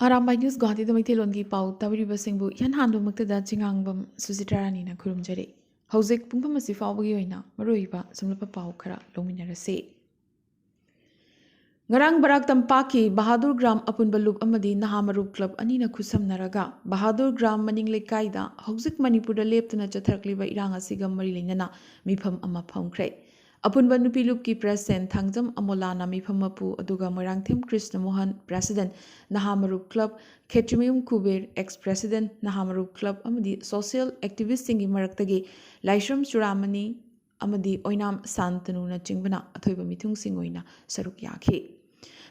Arambai News Guwahati the Maithelongi Pau Tabiriba Singbu Yan Handu Muktada Chingangbam Susitarani na Kurumjari. Hauzik Pumpamasi Fawagi Oina, Maruiba, Sumlapa Pau Kara, Lominarase. Ngarang Barak Tampaki, Bahadur Gram Apun Balub Amadi Nahamaru Club Anina Kusam Naraga, Bahadur Gram Maning Lekaida, Hauzik Manipura Leptana Chathakliba Iranga Sigam Marilinana, Mipam Amapam Kre. Apun Banupilup ki President Thangjam Amolana Mipamapu Aduga Marangthim Krishna Mohan President Nahamaru Club Khetrimium Kuber ex-President Nahamaru Club Amadi Social Activist Singi Maraktagi Laishram Churamani Amadi Oinam Santanuna Chingbana Athoiba Mithung Singoina Saruk Yaki.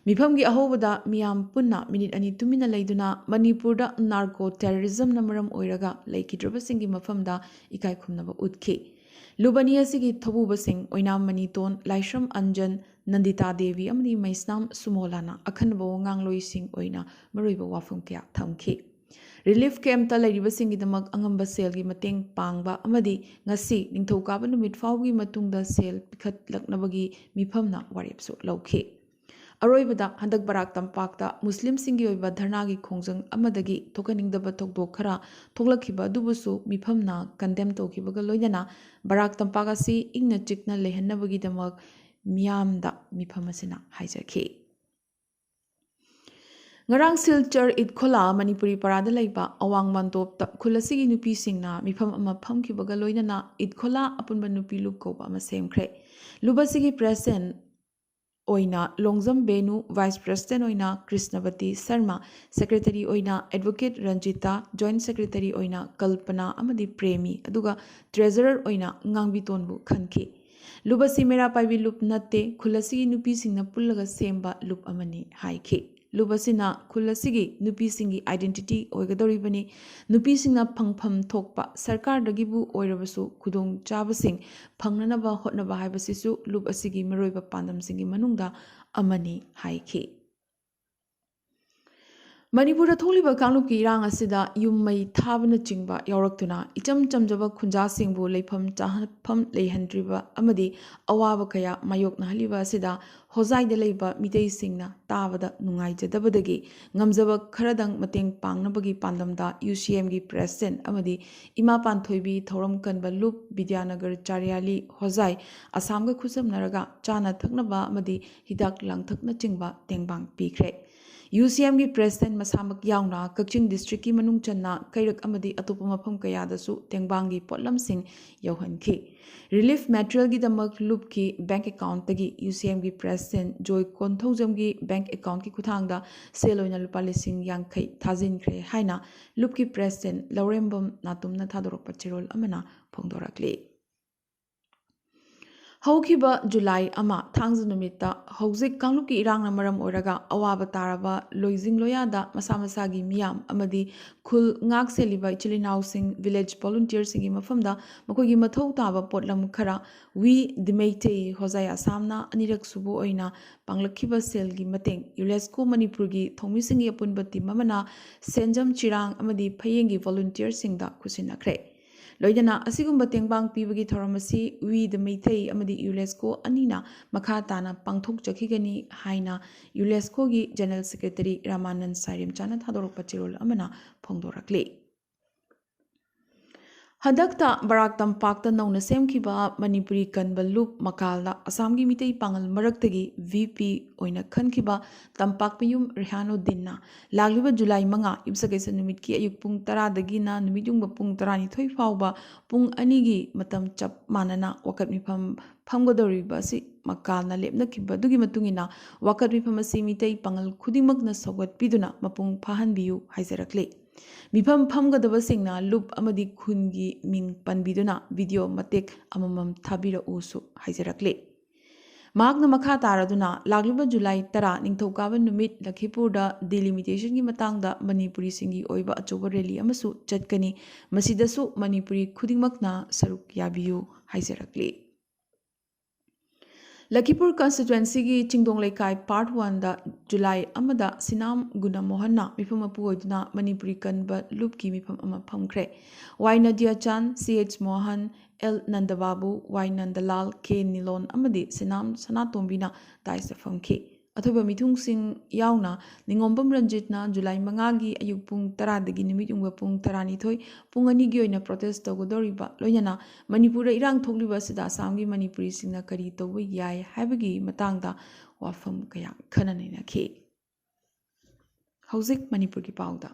Mifamgi ahobada miyam punna minute ani tumina laiduna Manipurda narco terrorism namaram oiraga laikidrabasingi mafamda ikai khumnaba utki. Lubani asigi thobubasing oinam maniton Laishram Anjan Nandita Devi amdi Maisnam Sumolana akhanbo ngangloising oina maruiba wafum kya thamki. Relief camp ta lairibasing gidamak angamba sel gi mateng pangba amadi ngasi ningthokaba numit fawgi matungda sel pikhat laknabagi mifamna waripsu lauki. Aroibada handak barak tampakta Muslim singi oiba dharnagi khongjang amadagi thokaningdaba thokdok khara thoklakhiba dubusu mifamna condemn tokhibaga loinana barak tampaka si ingna chikna lehannabagi damak miyamda mifamasina haijakhi. Ngarang Silchar Idkhola Manipuri Parada Laiba Awang Mandop Kulasigi Nupi Singna Mifam Ama Pamkibaga Loinana Idkhola Apunba Nupi Lubkoba Ama Semkre Lubasigi President Oina Longzam Benu Vice President Oina Krishnavati Sharma Secretary Oina Advocate Ranjita Joint Secretary Oina Kalpana Amadi Premi Aduga Treasurer Oina Ngangbitonbu Khanki Lubasi Mera Paibi Lup Natte Kulasigi Nupi Singna Pullaga Semba Lup Amani Haiki Lubasina Kulasigi Nupi Singi Identity Oigadoribani Nupi Singna Pangpam Tokpa Sarkar Dagibu Oirabasu Kudong Chabasing Pangnanaba Hotnaba Haibasisu Lubasigi Maroiba Pandam Singi Manungda Amani Haiki. Manipura tholiba kangluki irang asida yummai thabana chingba yauraktuna icham chamjaba khunja singbu leifam chahapham leihandriba amadi awaba kaya mayokna haliba asida hozai de leiba mitei singna tabada nungai jadabadagi ngamjaba kharadang mateng pangnabagi pandamda UCM gi president amadi ima panthoibi thoram kanba lup Vidyanagar Charyali hozai Assam ga khusam naraga chana thaknaba amadi hidak langthakna chingba tengbang pikre UCM gi President Masamak Yauna Kakching District ki Manung Channa Kairak Amadi Atopa Mafam Kayadasu Tengbangi Potlam Singh Yauhanki. Relief Material gi Damak Loop ki Bank Account tagi UCM gi President Joy Konthaujam gi Bank Account ki Kuthangda Seloina Lupa Lising Yangkai Thazin Kre Haina Loop ki President Laurembam Natumna Thadorok Pachirol Amana Phongdorakli. Haukiba July ama thangza numita hauzik kangluki irang na maram oraga awaba taraba loizing loyada masamasagi miyam amadi khul ngak seliba ichilinaw sing village volunteers singi mafamda makogi mathau taba potlam khara we dimeite hozaya samna anirak subu oina panglakhiba selgi mateng UNESCO Manipur gi thomi singi apunbati mamana senjam chirang amadi phayengi volunteers singda khusinakre Loidana asigumba tengbang pibagi thoramasi we the Meitei amadi UNESCO anina makhatana pangthok jakhigani haina UNESCO gi General Secretary Ramanand Sairim Chana thadorok pachirol amana phongdorakle Hadakta Barak Tampakta Nauna Semkiba Manipuri Kanba Loop Makalda Assamgi Mitei Pangal Maraktagi VP Oina Khankiba Tampak Piyum Rihano Dinna Lagliba July Manga Ibsagesa Numitki Ayuk Pung Tara Dagina Numidung Pung Tarani Thoi Fauba Pung Anigi Matam Chap Manana Wakat Mipam Pamgodoriba Si Makalna Lepna Kiba Dugi Matungina Wakat Mipamasi Mitei Pangal Kudimagna Sawat Piduna Mapung Pahan Biu Haiserakle Mifam Pamgadaba Singna Loop Amadi Kungi Ming Panbiduna Video Matek Amamam Tabira Usu Haiserakle. Magna Makha Taraduna Lagliba July Tara Ningthokaba Numit Lakhipurda delimitation gi matangda Manipuri Singi Oiba Achoba Rally Amasu Chatkani Masidasu Manipuri Khudingmakna Saruk Yabiyu Haiserakle. Lakipur constituency gi Chingdong Lekai Part 1 da July amada Sinam Guna Mohanna mifam apu oiduna Manipuri kanba loop ki mifam ama phamkre Y Nadia Chan CH Mohan L Nandababu Y Nandalal K Nilon amadi Sinam Sanatombina daisa phamki ꯑꯊꯣꯏꯕ ꯃꯤꯊꯨꯡꯁꯤꯡ ꯌꯥꯎꯅ ꯅꯤꯉꯣꯝꯕꯝ ꯔꯟꯖꯤꯠꯅ ꯖꯨꯂꯥꯏ 5ꯒꯤ ꯑꯌꯨꯛ ꯄꯨꯡ 10ꯗꯒꯤ ꯅꯨꯃꯤꯠ ꯌꯨꯡꯕ ꯄꯨꯡ 12 ꯄꯨꯡ 2ꯒꯤ ꯑꯣꯏꯅ protest ꯇꯧꯒꯗꯧꯔꯤꯕ ꯂꯣꯏꯅꯅ ꯃꯅꯤꯄꯨꯔꯗ ꯏꯔꯥꯡ ꯊꯣꯛꯂꯤꯕ ꯑꯁꯤꯗ ꯑꯁꯥꯝꯒꯤ ꯃꯅꯤꯄꯨꯔꯤꯁꯤꯡꯅ ꯀꯔꯤ ꯇꯧꯕ ꯌꯥꯏ ꯍꯥꯏꯕꯒꯤ ꯃꯇꯥꯡꯗ ꯋꯥꯐꯝ ꯀꯌꯥ ꯈꯟꯅ ꯅꯩꯅꯈꯤ꯫ ꯍꯧꯖꯤꯛ ꯃꯅꯤꯄꯨꯔꯒꯤ ꯄꯥꯎꯗ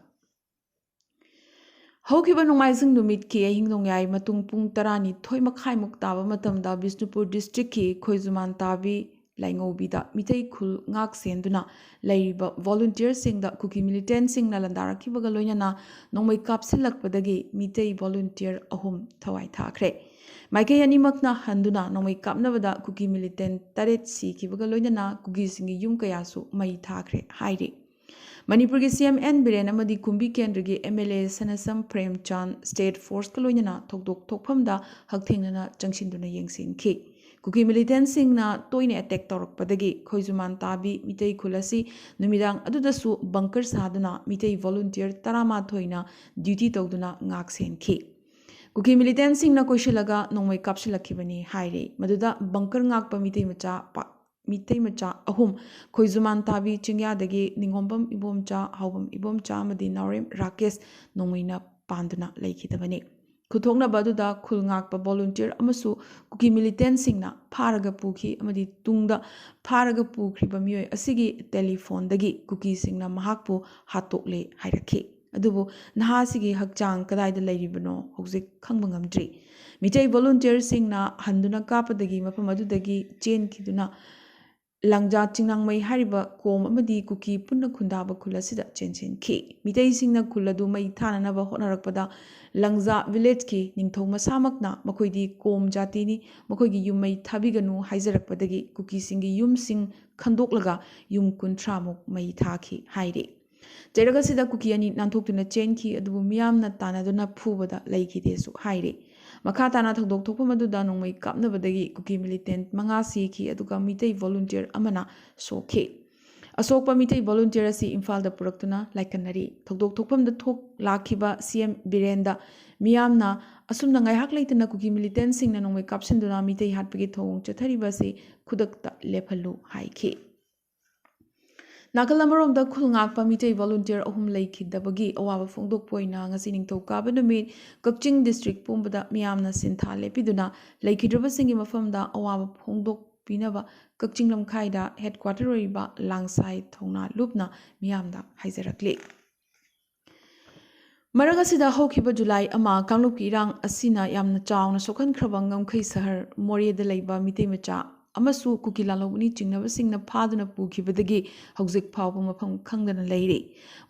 ꯍꯧꯈꯤꯕ ꯅꯣꯡꯃꯥꯏꯖꯤꯡ ꯅꯨꯃꯤꯠꯀꯤ ꯑꯍꯤꯡ ꯅꯣꯡꯌꯥꯏ ꯃꯇꯨꯡ ꯄꯨꯡ 12:30 ꯇꯥꯕ ꯃꯇꯝꯗ ꯕꯤꯁꯅꯨꯄꯨꯔ ꯗꯤꯁꯇ꯭ꯔꯤꯛꯀꯤ ꯈꯣꯏꯖꯨꯃꯥꯟ ꯇꯥꯕꯤ ꯂꯥꯏꯉꯧꯕꯤꯗ ꯃꯤꯇꯩ ꯈꯨꯜ ꯉꯥꯛ ꯁꯦꯟꯗꯨꯅ ꯂꯩꯔꯤꯕ ꯚꯣꯂꯨꯟꯇꯤꯌꯔꯁꯤꯡꯗ ꯀꯨꯀꯤ ꯃꯤꯂꯤꯇꯦꯟꯠꯁꯤꯡꯅ ꯂꯥꯟꯗꯥꯔꯛꯈꯤꯕꯒ ꯂꯣꯏꯅꯅ ꯅꯣꯡꯃꯩ ꯀꯥꯞꯁꯤꯜꯂꯛꯄꯗꯒꯤ ꯃꯤꯇꯩ ꯚꯣꯂꯨꯟꯇꯤꯌꯔ 3 ꯊꯋꯥꯏ ꯊꯥꯈ꯭ꯔꯦ꯫ ꯃꯥꯏꯀꯩ ꯑꯅꯤꯃꯛꯅ ꯍꯟꯗꯨꯅ ꯅꯣꯡꯃꯩ ꯀꯥꯞꯅꯕꯗ ꯀꯨꯀꯤ ꯃꯤꯂꯤꯇꯦꯟꯠ 8 ꯁꯤꯈꯤꯕꯒ ꯂꯣꯏꯅꯅ ꯀꯨꯀꯤꯁꯤꯡꯒꯤ ꯌꯨꯝ ꯀꯌꯥꯁꯨ ꯃꯩ ꯊꯥꯈ꯭ꯔꯦ ꯍꯥꯏꯔꯤ꯫ ꯃꯅꯤꯄꯨꯔꯒꯤ ꯁꯤएम एन ꯕꯤꯔꯦꯟ ꯑꯃꯗꯤ ꯀꯨꯝꯕꯤ ꯀꯦꯟꯗ꯭ꯔꯒꯤ MLA ꯁꯅꯁꯝ ꯄ꯭ꯔꯦꯝꯆꯥꯟꯗ ꯁ꯭ꯇꯦꯠ ꯐꯣꯔꯁꯀ ꯂꯣꯏꯅꯅ ꯊꯧꯗꯣꯛ ꯊꯣꯛꯐꯝꯗ ꯍꯛꯊꯦꯡꯅꯅ ꯆꯪꯁꯤꯟꯗꯨꯅ ꯌꯦꯡꯁꯤꯟꯈꯤ꯫ ꯀꯨꯀꯤ ꯃꯤꯂꯤꯇꯦꯟꯠꯁꯤꯡꯅ ꯇꯣꯏꯅ ꯑꯦꯇꯦꯛ ꯇꯧꯔꯛꯄꯗꯒꯤ ꯈꯣꯏꯖꯨꯃꯥꯟ ꯇꯥꯕꯤ ꯃꯤꯇꯩ ꯈꯨꯜ ꯑꯁꯤ ꯅꯨꯃꯤꯗꯥꯡ ꯑꯗꯨꯗꯁꯨ ꯕꯪꯀꯔ ꯁꯥꯗꯨꯅ ꯃꯤꯇꯩ ꯚꯣꯂꯨꯟꯇꯤꯌꯔ 11ꯅ ꯗ꯭ꯌꯨꯇꯤ ꯇꯧꯗꯨꯅ ꯉꯥꯛ ꯁꯦꯟꯈꯤ꯫ ꯀꯨꯀꯤ ꯃꯤꯂꯤꯇꯦꯟꯠꯁꯤꯡꯅ ꯀꯣꯏꯁꯤꯜꯂꯒ ꯅꯣꯡꯃꯩ ꯀꯥꯞꯁꯤꯜꯂꯛꯈꯤꯕꯅꯤ ꯍꯥꯏꯔꯤ꯫ ꯃꯗꯨꯗ ꯕꯪꯀꯔ ꯉꯥꯛꯄ ꯃꯤꯇꯩ ꯃꯆꯥ 3 ꯈꯣꯏꯖꯨꯃꯥꯟ ꯇꯥꯕꯤ ꯆꯤꯡꯌꯥꯗꯒꯤ ꯅꯤꯉꯣꯝꯕꯝ ꯏꯕꯣꯝꯆꯥ, ꯍꯥꯎꯕꯝ ꯏꯕꯣꯝꯆꯥ ꯑꯃꯗꯤ ꯅꯥꯎꯔꯦꯝ ꯔꯥꯀꯦꯁ ꯅꯣꯡꯃꯩꯅ ꯄꯥꯟꯗꯨꯅ ꯂꯩꯈꯤꯗꯕꯅꯤ꯫ ꯈꯨꯊꯣꯛꯅꯕ ꯑꯗꯨꯗ ꯈꯨꯜ ꯉꯥꯛꯄ ꯚꯣꯂꯨꯟꯇꯤꯌꯔ ꯑꯃꯁꯨ ꯀꯨꯀꯤ ꯃꯤꯂꯤꯇꯦꯟꯠꯁꯤꯡꯅ ꯐꯥꯔꯒ ꯄꯨꯈꯤ ꯑꯃꯗꯤ ꯇꯨꯡꯗ ꯐꯥꯔꯒ ꯄꯨꯈ꯭ꯔꯤꯕ ꯃꯤꯑꯣꯏ ꯑꯁꯤꯒꯤ ꯇꯦꯂꯤꯐꯣꯟꯗꯒꯤ ꯀꯨꯀꯤꯁꯤꯡꯅ ꯃꯍꯥꯛꯄꯨ ꯍꯥꯠꯇꯣꯛꯂꯦ ꯍꯥꯏꯔꯛꯈꯤ꯫ ꯑꯗꯨꯕꯨ ꯅꯍꯥꯁꯤꯒꯤ ꯍꯛꯆꯥꯡ ꯀꯗꯥꯏꯗ ꯂꯩꯔꯤꯕꯅꯣ ꯍꯧꯖꯤꯛ ꯈꯪꯕ ꯉꯝꯗ꯭ꯔꯤ꯫ ꯃꯤꯇꯩ ꯚꯣꯂꯨꯟꯇꯤꯌꯔꯁꯤꯡꯅ ꯍꯟꯗꯨꯅ ꯀꯥꯞꯄꯗꯒꯤ ꯃꯐꯝ ꯑꯗꯨꯗꯒꯤ ꯆꯦꯟꯈꯤꯗꯨꯅ ꯂꯪꯖꯥ ꯆꯤꯡꯅꯥꯡꯃꯩ ꯍꯥꯏꯔꯤꯕ ꯀꯣꯝ ꯑꯃꯗꯤ ꯀꯨꯀꯤ ꯄꯨꯟꯅ ꯈꯨꯟꯗꯥꯕ ꯈꯨꯜ ꯑꯁꯤꯗ ꯆꯦꯟꯁꯤꯟꯈꯤ꯫ ꯃꯤꯇꯩꯁꯤꯡꯅ ꯈꯨꯜ ꯑꯗꯨ ꯃꯩ ꯊꯥꯅꯅꯕ ꯍꯣꯠꯅꯔꯛꯄꯗ ꯂꯪꯖꯥ ꯚꯤꯂꯦꯖꯀꯤ ꯅꯤꯡꯊꯧ ꯃꯁꯥꯃꯛꯅ ꯃꯈꯣꯏꯗꯤ ꯀꯣꯝ ꯖꯥꯇꯤꯅꯤ, ꯃꯈꯣꯏꯒꯤ ꯌꯨꯝ ꯃꯩ ꯊꯥꯕꯤꯒꯅꯨ ꯍꯥꯏꯖꯔꯛꯄꯗꯒꯤ ꯀꯨꯀꯤꯁꯤꯡꯒꯤ ꯌꯨꯝꯁꯤꯡ ꯈꯟꯗꯣꯛꯂꯒ ꯌꯨꯝ 30ꯃꯨꯛ ꯃꯩ ꯊꯥꯈꯤ ꯍꯥꯏꯔꯤ꯫ ꯆꯩꯔꯛ ꯑꯁꯤꯗ ꯀꯨꯀꯤ 2 ꯅꯥꯟꯊꯣꯛꯇꯨꯅ ꯆꯦꯟꯈꯤ ꯑꯗꯨꯕꯨ ꯃꯤꯌꯥꯝꯅ ꯇꯥꯟꯅꯗꯨꯅ ꯐꯨꯕꯗ ꯂꯩꯈꯤꯗꯦꯁꯨ ꯍꯥꯏꯔꯤ꯫ ꯃꯈꯥ ꯇꯥꯅ ꯊꯧꯗꯣꯛ ꯊꯣꯛꯐꯝ ꯑꯗꯨꯗ ꯅꯣꯡꯃꯩ ꯀꯥꯞꯅꯕꯗꯒꯤ ꯀꯨꯀꯤ ꯃꯤꯂꯤꯇꯦꯟꯠ 5 ꯁꯤꯈꯤ ꯑꯗꯨꯒ ꯃꯤꯇꯩ ꯚꯣꯂꯨꯟꯇꯤꯌꯔ ꯑꯃꯅ ꯁꯣꯛꯈꯤ꯫ ꯑꯁꯣꯛꯄ ꯃꯤꯇꯩ ꯚꯣꯂꯨꯟꯇꯤꯌꯔ ꯑꯁꯤ ꯏꯝꯐꯥꯜꯗ ꯄꯨꯔꯛꯇꯨꯅ ꯂꯥꯏꯀꯠꯅꯔꯤ꯫ ꯊꯧꯗꯣꯛ ꯊꯣꯛꯐꯝꯗ ꯂꯥꯛꯈꯤꯕ ꯁꯤएम ꯕꯤꯔꯦꯟꯗ ꯃꯤꯌꯥꯝꯅ ꯑꯁꯨꯝꯅ ꯉꯥꯏꯍꯥꯛ ꯂꯩꯇꯅ ꯀꯨꯀꯤ ꯃꯤꯂꯤꯇꯦꯟꯠꯁꯤꯡꯅ ꯅꯣꯡꯃꯩ ꯀꯥꯞꯁꯤꯟꯗꯨꯅ ꯃꯤꯇꯩ ꯍꯥꯠꯄꯒꯤ ꯊꯧꯑꯣꯡ ꯆꯠꯊꯔꯤꯕ ꯑꯁꯤ ꯈꯨꯗꯛꯇ ꯂꯦꯞꯍꯜꯂꯨ ꯍꯥꯏꯈꯤ꯫ ꯅꯥꯀꯜ ꯑꯃꯔꯣꯝꯗ ꯈꯨꯜ ꯉꯥꯛꯄ ꯃꯤꯇꯩ ꯚꯣꯂꯨꯟꯇꯤꯌꯔ 3 ꯂꯩꯈꯤꯗꯕꯒꯤ ꯑꯋꯥꯕ ꯐꯣꯡꯗꯣꯛꯄ ꯑꯣꯏꯅ ꯉꯁꯤ ꯅꯤꯡꯊꯧꯀꯥꯕ ꯅꯨꯃꯤꯠ ꯀꯛꯆꯤꯡ ꯗꯤꯁꯇ꯭ꯔꯤꯛ ꯄꯨꯝꯕꯗ ꯃꯤꯌꯥꯝꯅ ꯁꯤꯟꯊꯥ ꯂꯦꯞꯄꯤꯗꯨꯅ ꯂꯩꯈꯤꯗ꯭ꯔꯕꯁꯤꯡꯒꯤ ꯃꯐꯝꯗ ꯑꯋꯥꯕ ꯐꯣꯡꯗꯣꯛꯄꯤꯅꯕ ꯀꯛꯆꯤꯡ ꯂꯝꯈꯥꯏꯗ ꯍꯦꯗꯀ꯭ꯋꯥꯇꯔ ꯑꯣꯏꯔꯤꯕ ꯂꯥꯡꯁꯥꯏ ꯊꯧꯅꯥ ꯂꯨꯞꯅ ꯃꯤꯌꯥꯝꯗ ꯍꯥꯏꯖꯔꯛꯂꯤ꯫ ꯃꯔꯛ ꯑꯁꯤꯗ ꯍꯧꯈꯤꯕ ꯖꯨꯂꯥꯏ 1 ꯀꯥꯡꯂꯨꯞꯀꯤ ꯏꯔꯥꯡ ꯑꯁꯤꯅ ꯌꯥꯝꯅ ꯆꯥꯎꯅ ꯁꯣꯛꯍꯟꯈ꯭ꯔꯕ ꯉꯝꯈꯩ ꯁꯍꯔ ꯃꯣꯔꯦꯗ ꯂꯩꯕ ꯃꯤꯇꯩ ꯃꯆꯥ ꯑꯃꯁꯨ ꯀꯨꯀꯤ ꯂꯥꯜꯍꯧꯕꯅꯤ ꯆꯤꯡꯅꯕꯁꯤꯡꯅ ꯐꯥꯗꯨꯅ ꯄꯨꯈꯤꯕꯗꯒꯤ ꯍꯧꯖꯤꯛ ꯐꯥꯎꯕ ꯃꯐꯝ ꯈꯪꯗꯅ ꯂꯩꯔꯤ꯫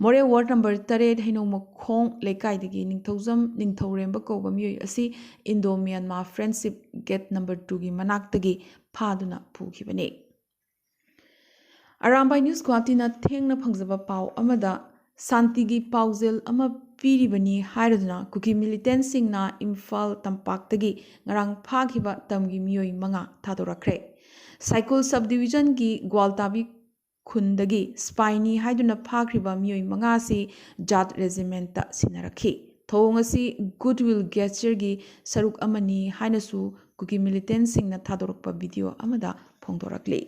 ꯃꯣꯔꯦ ꯋꯥꯔꯗ ꯅꯝꯕꯔ 8 ꯍꯩꯅꯧꯃꯈꯣꯡ ꯂꯩꯀꯥꯏꯗꯒꯤ ꯅꯤꯡꯊꯧꯖꯝ ꯅꯤꯡꯊꯧꯔꯦꯝꯕ ꯀꯧꯕ ꯃꯤꯑꯣꯏ ꯑꯁꯤ Indo Myanmar friendship gate number 2ꯒꯤ ꯃꯅꯥꯛꯇꯒꯤ ꯐꯥꯗꯨꯅ ꯄꯨꯈꯤꯕꯅꯤ꯫ ꯑꯔꯥꯝꯕꯥꯏ ꯅ꯭ꯌꯨꯁ ꯒꯨꯋꯥꯍꯥꯇꯤꯅ ꯊꯦꯡꯅ ꯐꯪꯖꯕ ꯄꯥꯎ ꯑꯃꯗ ꯁꯥꯟꯇꯤꯒꯤ ꯄꯥꯎꯖꯦꯜ ꯑꯃ ꯄꯤꯔꯤꯕꯅꯤ ꯍꯥꯏꯔꯗꯨꯅ ꯀꯨꯀꯤ ꯃꯤꯂꯤꯇꯦꯟꯠꯁꯤꯡꯅ ꯏꯝꯐꯥꯜ ꯇꯝꯄꯥꯛꯇꯒꯤ ꯉꯔꯥꯡ ꯐꯥꯈꯤꯕ ꯇꯝꯒꯤ ꯃꯤꯑꯣꯏ 5 ꯊꯥꯗꯣꯔꯛꯈ꯭ꯔꯦ꯫ ꯁꯥꯏꯀꯨꯜ ꯁꯕ ꯗꯤꯚꯤꯖꯟꯒꯤ ꯒ꯭ꯋꯥꯜꯇꯥꯕꯤ ꯈꯨꯟꯗꯒꯤ ꯁ꯭ꯄꯥꯏꯅꯤ ꯍꯥꯏꯗꯨꯅ ꯐꯥꯈ꯭ꯔꯤꯕ ꯃꯤꯑꯣꯏ 5 ꯑꯁꯤ ꯖꯥꯠ ꯔꯦꯖꯤꯃꯦꯟꯠꯇ ꯁꯤꯟꯅꯔꯛꯈꯤ꯫ ꯊꯧꯑꯣꯡ ꯑꯁꯤ ꯒꯨꯗꯋꯤꯜ ꯒꯦꯁꯆꯔꯒꯤ ꯁꯔꯨꯛ ꯑꯃꯅꯤ ꯍꯥꯏꯅꯁꯨ ꯀꯨꯀꯤ ꯃꯤꯂꯤꯇꯦꯟꯠꯁꯤꯡꯅ ꯊꯥꯗꯣꯔꯛꯄ ꯚꯤꯗꯤꯑꯣ ꯑꯃꯗ ꯐꯣꯡꯗꯣꯔꯛꯂꯤ꯫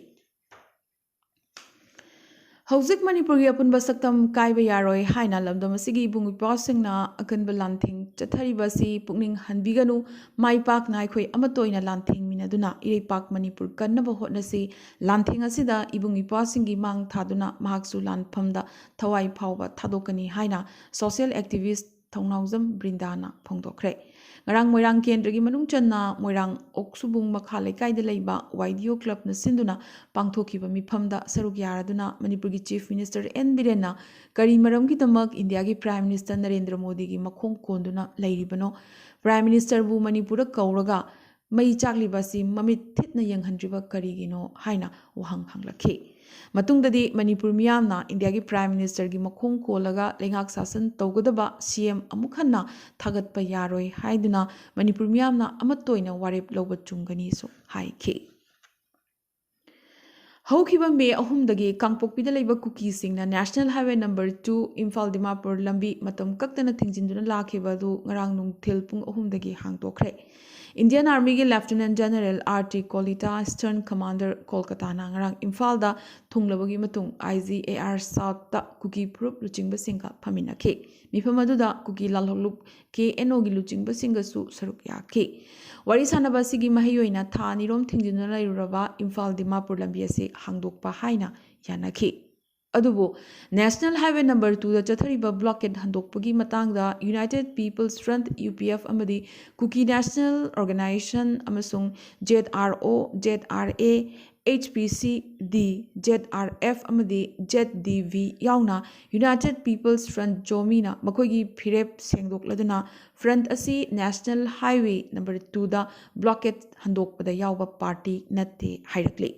ꯍꯧꯖꯤꯛ ꯃꯅꯤꯄꯨꯔꯒꯤ ꯑꯄꯨꯟꯕ ꯁꯛꯇꯝ ꯀꯥꯏꯕ ꯌꯥꯔꯣꯏ ꯍꯥꯏꯅ ꯂꯝꯗꯝ ꯑꯁꯤꯒꯤ ꯏꯕꯨꯡ ꯏꯄ꯭ꯋꯥꯁꯤꯡꯅ ꯑꯀꯟꯕ ꯂꯥꯟꯊꯦꯡ ꯆꯠꯊꯔꯤꯕ ꯑꯁꯤ ꯄꯨꯛꯅꯤꯡ ꯍꯟꯕꯤꯒꯅꯨ, ꯃꯥꯏ ꯄꯥꯛꯅ ꯑꯩꯈꯣꯏ ꯑꯃꯠꯇ ꯑꯣꯏꯅ ꯂꯥꯟꯊꯦꯡꯃꯤꯟꯅꯗꯨꯅ ꯏꯔꯩꯄꯥꯛ ꯃꯅꯤꯄꯨꯔ ꯀꯟꯅꯕ ꯍꯣꯠꯅꯁꯤ꯫ ꯂꯥꯟꯊꯦꯡ ꯑꯁꯤꯗ ꯏꯕꯨꯡ ꯏꯄ꯭ꯋꯥꯁꯤꯡꯒꯤ ꯃꯥꯡ ꯊꯥꯗꯨꯅ ꯃꯍꯥꯛꯁꯨ ꯂꯥꯟꯐꯝꯗ ꯊꯋꯥꯏ ꯐꯥꯎꯕ ꯊꯥꯗꯣꯛꯀꯅꯤ ꯍꯥꯏꯅ ꯁꯣꯁꯤꯌꯦꯜ ꯑꯦꯛꯇꯤꯚꯤꯁꯠ ꯊꯧꯅꯥꯎꯖꯝ ꯕ꯭ꯔꯤꯟꯗꯥꯅ ꯐꯣꯡꯗꯣꯛꯈ꯭ꯔꯦ꯫ ꯉꯔꯥꯡ ꯃꯣꯏꯔꯥꯡ ꯀꯦꯟꯗ꯭ꯔꯒꯤ ꯃꯅꯨꯡ ꯆꯟꯅ ꯃꯣꯏꯔꯥꯡ ꯑꯣꯛꯁꯨꯕꯨꯡ ꯃꯈꯥ ꯂꯩꯀꯥꯏꯗ ꯂꯩꯕ ꯋꯥꯏꯗꯤꯑꯣ ꯀ꯭ꯂꯕꯅ ꯁꯤꯟꯗꯨꯅ ꯄꯥꯡꯊꯣꯛꯈꯤꯕ ꯃꯤꯐꯝꯗ ꯁꯔꯨꯛ ꯌꯥꯔꯗꯨꯅ ꯃꯅꯤꯄꯨꯔꯒꯤ ꯆꯤꯐ ꯃꯤꯅꯤꯁꯇꯔ ꯑꯦꯟ ꯕꯤꯔꯦꯟꯅ ꯀꯔꯤ ꯃꯔꯝꯒꯤꯗꯃꯛ ꯏꯟꯗꯤꯌꯥꯒꯤ ꯄ꯭ꯔꯥꯏꯝ ꯃꯤꯅꯤꯁꯇꯔ ꯅꯔꯦꯟꯗ꯭ꯔ ꯃꯣꯗꯤꯒꯤ ꯃꯈꯣꯡ ꯀꯣꯟꯗꯨꯅ ꯂꯩꯔꯤꯕꯅꯣ, ꯄ꯭ꯔꯥꯏꯝ ꯃꯤꯅꯤꯁꯇꯔꯕꯨ ꯃꯅꯤꯄꯨꯔꯗ ꯀꯧꯔꯒ ꯃꯩ ꯆꯥꯛꯂꯤꯕ ꯑꯁꯤ ꯃꯃꯤꯠ ꯊꯤꯠꯅ ꯌꯦꯡꯍꯟꯗ꯭ꯔꯤꯕ ꯀꯔꯤꯒꯤꯅꯣ ꯍꯥꯏꯅ ꯋꯥꯍꯪ ꯍꯪꯂꯛꯈꯤ꯫ ꯃꯇꯨꯡꯗꯗꯤ ꯃꯅꯤꯄꯨꯔ ꯃꯤꯌꯥꯝꯅ ꯏꯟꯗꯤꯌꯥꯒꯤ ꯄ꯭ꯔꯥꯏꯝ ꯃꯤꯅꯤꯁꯇꯔꯒꯤ ꯃꯈꯣꯡ ꯀꯣꯜꯂꯒ ꯂꯩꯉꯥꯛ ꯁꯥꯁꯟ ꯇꯧꯒꯗꯕ ꯁꯤएम ꯑꯃꯨꯛ ꯍꯟꯅ ꯊꯥꯒꯠꯄ ꯌꯥꯔꯣꯏ ꯍꯥꯏꯗꯨꯅ ꯃꯅꯤꯄꯨꯔ ꯃꯤꯌꯥꯝꯅ ꯑꯃꯠꯇ ꯑꯣꯏꯅ ꯋꯥꯔꯦꯞ ꯂꯧꯕ ꯆꯨꯝꯒꯅꯤꯁꯨ ꯍꯥꯏꯈꯤ꯫ ꯍꯧꯈꯤꯕ ꯃꯦ 3ꯗꯒꯤ ꯀꯥꯡꯄꯣꯛꯄꯤꯗ ꯂꯩꯕ ꯀꯨꯀꯤꯁꯤꯡꯅ national highway number 2 Imphal Dimapur ꯂꯝꯕꯤ ꯃꯇꯝ ꯀꯛꯇꯅ ꯊꯤꯡꯖꯤꯟꯗꯨꯅ ꯂꯥꯛꯈꯤꯕ ꯑꯗꯨ ꯉꯔꯥꯡ ꯅꯨꯡꯊꯤꯜ ꯄꯨꯡ 3ꯗꯒꯤ ꯍꯥꯡꯗꯣꯛꯈ꯭ꯔꯦ꯫ Indian Army ki Lieutenant General R.T. Kolita Stern Commander Kolkata na ngarang Imphal da thunglabagi matung IGAR South ta kuki prup luchingba singka phaminakhi mifam aduda kuki lalholup KNO gi luchingba singa su saruk yakhi wari sanaba sigi mahiyoina tha nirom thingjina lairuraba Imphal Dimapur lambi ase hangdokpa haina yanakhi adubu National Highway number 2 da chathariba blockade handokpagi matangda United People's Front UPF amadi Kuki National Organization amasung ZRO ZRA HPC D ZRF amadi ZDV yauna United People's Front Jomina makoigi phirep sengdokladuna front asi National Highway number 2 da blockade handokpada yawba party natte hairakli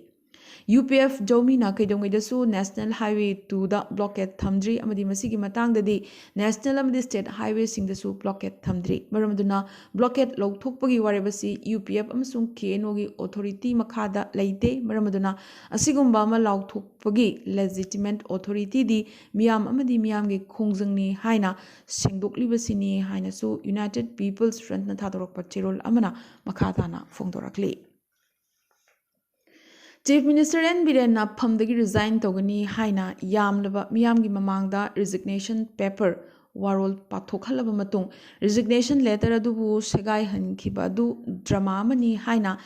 UPF Jomina kaidongaidasu National Highway 2 da blockade thamdri amadi masigi matangdadi National amadi State Highway singdasu blockade thamdri maramaduna blockade lawthokpagi warebasi UPF amasung KNO gi authority makhada leite maramaduna asigumba ama lawthokpagi legitimate authority di miyam amadi miyam gi khongjangni haina sengdoklibasini haina su United People's Front na thadorokpa cherol amana makhadana phongdorakli Chief Minister N. Biren na phamdagi resign togani haina yamlaba miyamgi mamangda resignation paper warol pathokhalaba matung resignation letter adubu segai hankhiba adu drama mani haina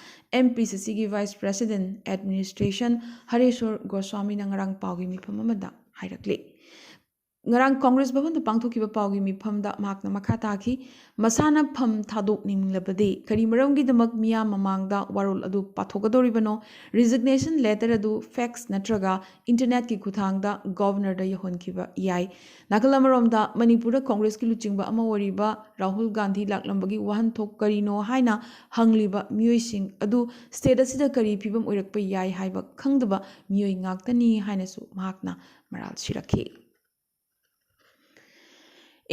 MPCC gi Vice President Administration Hareshwar Goswami na ngarang pawgi mifam amada hairakli ngarang Congress Bhavan da pangthokiba pawgi mifam da makna makha takhi masana pham thadok ninglabade kari maram gi damak miya mamangda warol adu pathogadoribano resignation letter adu fax natraga internet ki kuthangda governor da yahonkiba yai nakalamarom da Manipur da Congress ki luchingba ama wariba Rahul Gandhi laklambagi wahan thok karino haina hangliba miyoi adu state asida kari phibam oirakpa yai haiba khangdaba miyoi ngaktani haina su mahakna maral sirakhi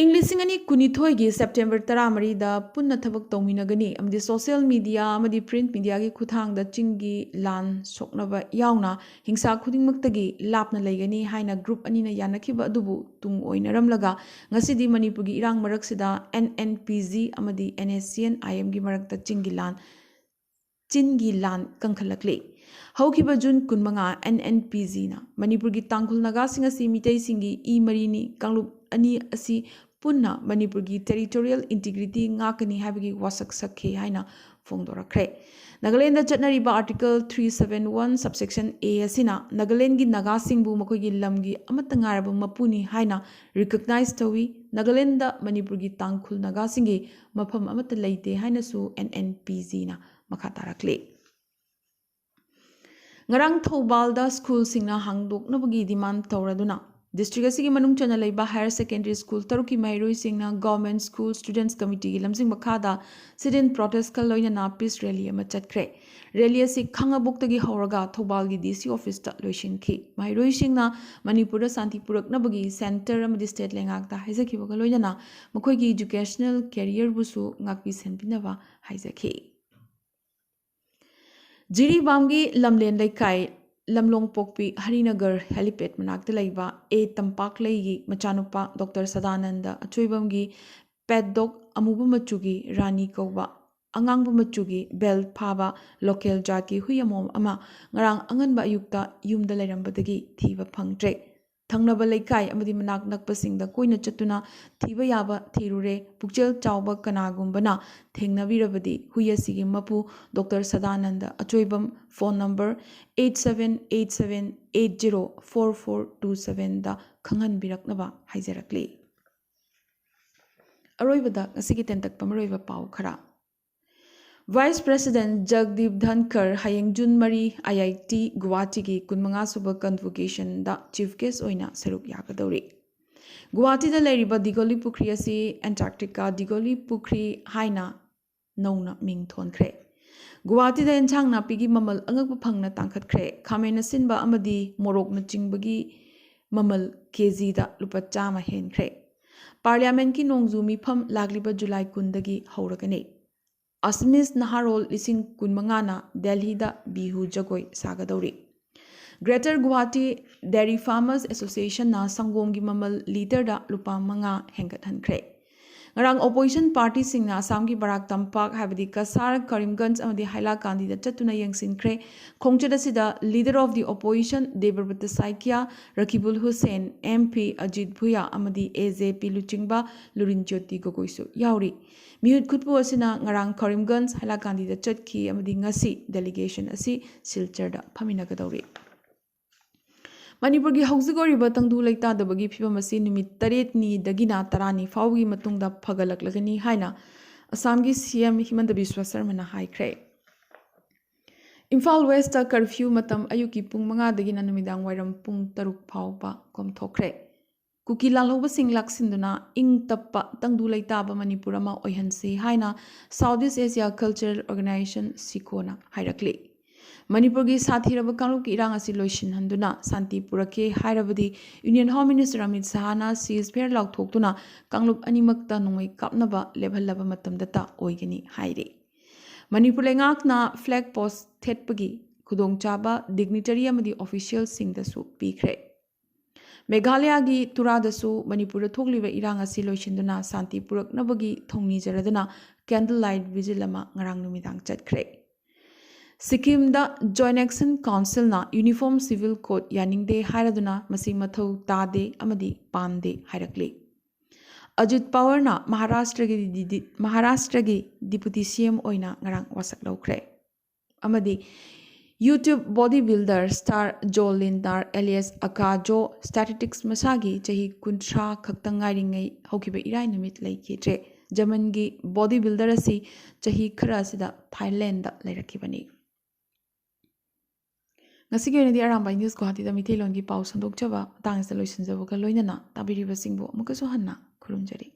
English singani kunithoi gi September 13 da punna thabak tawminagani amdi social media amadi print media gi khuthang da chingi lan soknaba yauna hingsa khudingmaktagi lapna laigani haina group anina yanakhiba adubu tung oinaramlaga ngasidi Manipur gi irang maraksida NNPZ amadi NSCN IM gi marakta chingi lan kangkhalakle haukiba June 15 NNPZ na Manipur gi tangkhul naga singa si mitei singi e marini kanglup ani asi punna Manipur gi territorial integrity ngakani habagi wasak sakhe haina phongdorakre Nagaland da chatnariba article 371 subsection A asina Nagaland gi naga singbu makoi gi lamgi amata ngaraba mapuni haina recognize tawi Nagaland da Manipur gi tangkhul naga singi mafam amata leite haina su NNPZ na makatarakle ngarang Thoubal da school singna hangdoknabagi demand tawraduna District asigi manung chana leiba higher secondary school taruki mairoi singna government school students committee lamsing makhada sit-in protest kal loina na peace rally ama chatkre rally asi khanga boktagi horaga Thoubal gi DC office ta loishinki mairoi singna Manipur da santi puraknabagi center amadi state lengak ta haizaki baga loina na makhoi gi educational career busu ngakpi senpinaba haizaki Jiribamgi lamlen laikai Lamlong Pokpi Harinagar helipad manakta laiba A Tampak Laigi Machanupa Dr. Sadananda Achoibamgi Paddock Amuba Machugi Rani Kauba Angangba Machugi Bel Paba Local Jati Huyamom Ama Ngarang Anganba Yukta Yumda Lairambadagi Thiba Pangtre Tangnaba Laikai Amadi Manak Nakpasingda Koina Chatuna Thiba Yaba Thirure Pukchel Chauba Kanagumbana Thengnabirabadi Huyasigi Mapu Dr. Sadananda Achoibam phone number 8787804427 da Khanganbiraknaba Haizarakli Aroibada Asigi Tentak Pamaroiba Pau Khara Vice President Jagdeep Dhankar Hayeng June Mari IIT Guwahati gi Kunmanga Suba Convocation da Chief Guest Oina Saruk Yakadori Guwahati da Lairiba Digoli Pukri asi Antarctica Digoli Pukri Haina Nauna Ming Thonkre Guwahati da enchang napigi mamal angakpa phangna tangkhatkre khamena sinba amadi morok na chingbagi mamal kg da lupa chama henkre Parliament ki nongzu mifam lagliba July 10 dagi haurakani Asmis Naharol lising kunmangana Delhi da Bihu Jagoi Sagadori Greater Guwahati Dairy Farmers Association na Sangom gi mamal liter da lupa manga hengat hankre ngarang opposition party singna Assam ki Barak Tampak habdi Kasar Karimganj amadi Hailakandi da chatuna yengsinkre khongchada sida leader of the opposition Debarabata Saikia Rakibul Hussain MP Ajit Bhuya amadi AJP Luchingba Lurinjyoti Gogoisu yauri miut khutpu asina ngarang Karimganj Hailakandi da chatki amadi ngasi delegation asi Silchar da phaminagadori Manipur ki hausigoriba tangdu leitadabagi phibam asi numit 8 ni dagina 10 ni fawgi matungda phagalaklagani haina Assam gi CM Himanta Biswa Sarmana haikre Imphal West ta curfew matam ayuki pung 5 dagina numidang wairam pung 6 phawba komthokre Kuki lalhoba sing laksinduna ing tappa tangdu leitaba Manipur ama oihansi haina Southeast Asia Cultural Organization Sikona hairakli Manipur ki sathiraba kanglup ki irang asi loishin handuna santi purake hairabadi Union Home Minister Amit Sahana ceasefire laukthokduna kanglup animakta nongoi kapnaba lebhallaba matamdata oigani haire Manipur lengakna flag post thetpagi khudongchaba dignitary amadi official singdasu pikre Meghalaya gi turadasu Manipur thokliba irang asi loishinduna santi puraknabagi thongni jaraduna candlelight vigil ama ngarang numidang chatkre Sikkim da Joint Action Council na Uniform Civil Code yaningde hairaduna masi mathau tade amadi pande hairakli Ajit Pawar na Maharashtra gi Deputy CM oina ngarang wasak laukre amadi YouTube bodybuilder star Joel Lindner alias Akajo statistics masagi chahi kuntra khaktangai ringai hokiba irai numit laikitre German gi bodybuilder asi chahi khara sida Thailand da lairakibani Ngasigi oinadi Arambai News Guwahati da Mithailon gi pau sandokjaba tangisa loisinjaba ka loinana tabiriba singbo amukasu hanna khurumjari